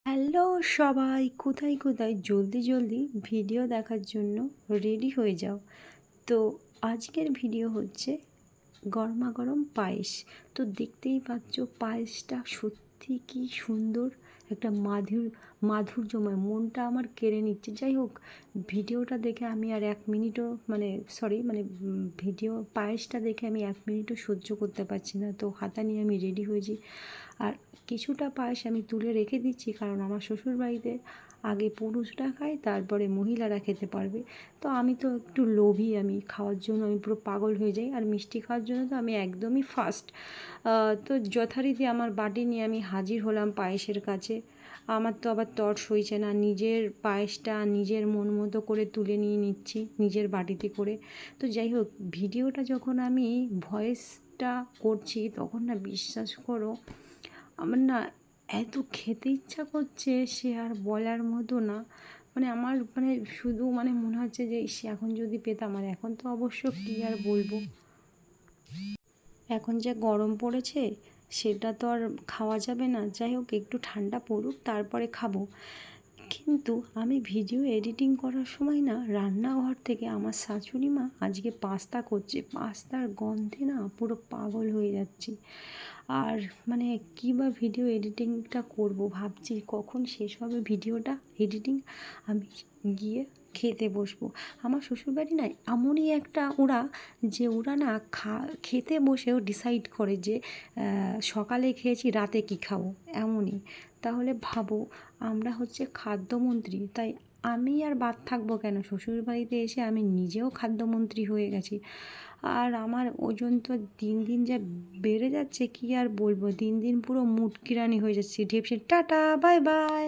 Hello সবাই, কোথায় কোথায় জলদি জলদি ভিডিও দেখার জন্য রেডি হয়ে যাও। তো আজকের ভিডিও হচ্ছে গরমা গরম পায়েস। তো দেখতেই পাচ্ছ পায়েসটা সত্যি কি সুন্দর, একটা মাধুর্যময়, মনটা আমার কেড়ে নিচ্ছে। যাই হোক, ভিডিওটা দেখে আমি আর এক মিনিটও ভিডিও পায়েসটা দেখে আমি এক মিনিটও সহ্য করতে পারছি না। তো হাতা নিয়ে আমি রেডি হয়েছি, আর কিছুটা পায়েস আমি তুলে রেখে দিচ্ছি, কারণ আমার শ্বশুরবাড়িতে আগে পুরুষরা খায়, তারপরে মহিলারা খেতে পারবে। তো আমি তো একটু লোভী, আমি খাওয়ার জন্য আমি পুরো পাগল হয়ে যাই, আর মিষ্টি খাওয়ার জন্য তো আমি একদমই ফার্স্ট। তো যথারীতি আমার বাটি নিয়ে আমি হাজির হলাম পায়েসের কাছে। আমার তো আবার তর সইছে না, নিজের পায়েসটা নিজের মন মতো করে তুলে নিয়ে নিচ্ছি নিজের বাটিতে করে। তো যাই হোক, ভিডিওটা যখন আমি ভয়েসটা করছি তখন না, বিশ্বাস করো, আমার না এত খেতে ইচ্ছা করছে, সে আর বলার মতো না। আমার শুধু মনে হচ্ছে যে সে এখন যদি পেতাম। আর এখন তো অবশ্য কী আর বলবো, এখন যে গরম পড়েছে সেটা তো আর খাওয়া যাবে না। যাই হোক, একটু ঠান্ডা পড়ুক তারপরে খাবো। কিন্তু আমি ভিডিও এডিটিং করার সময় না, রান্নাঘর থেকে আমার শাশুড়ি মা আজকে পাস্তা করছে, পাস্তার গন্ধে না পুরো পাগল হয়ে যাচ্ছি। আর কী বা ভিডিও এডিটিংটা করব ভাবছি, কখন শেষ হবে ভিডিওটা এডিটিং, আমি গিয়ে খেতে বসবো। আমার শ্বশুরবাড়ি না এমনই একটা ওরা, যে ওরা না খেতে বসেও ডিসাইড করে যে সকালে খেয়েছি রাতে কী খাবো, এমনই। তাহলে ভাবো, আমরা হচ্ছে খাদ্যমন্ত্রী, তাই আমি আর বাদ থাকবো কেন? শ্বশুরবাড়িতে এসে আমি নিজেও খাদ্যমন্ত্রী হয়ে গেছি। আর আমার ওজন তো দিন দিন যা বেড়ে যাচ্ছে, কী আর বলবো, দিন দিন পুরো মুটকিরানি হয়ে যাচ্ছি, ঢেপসে। Tata, bye bye.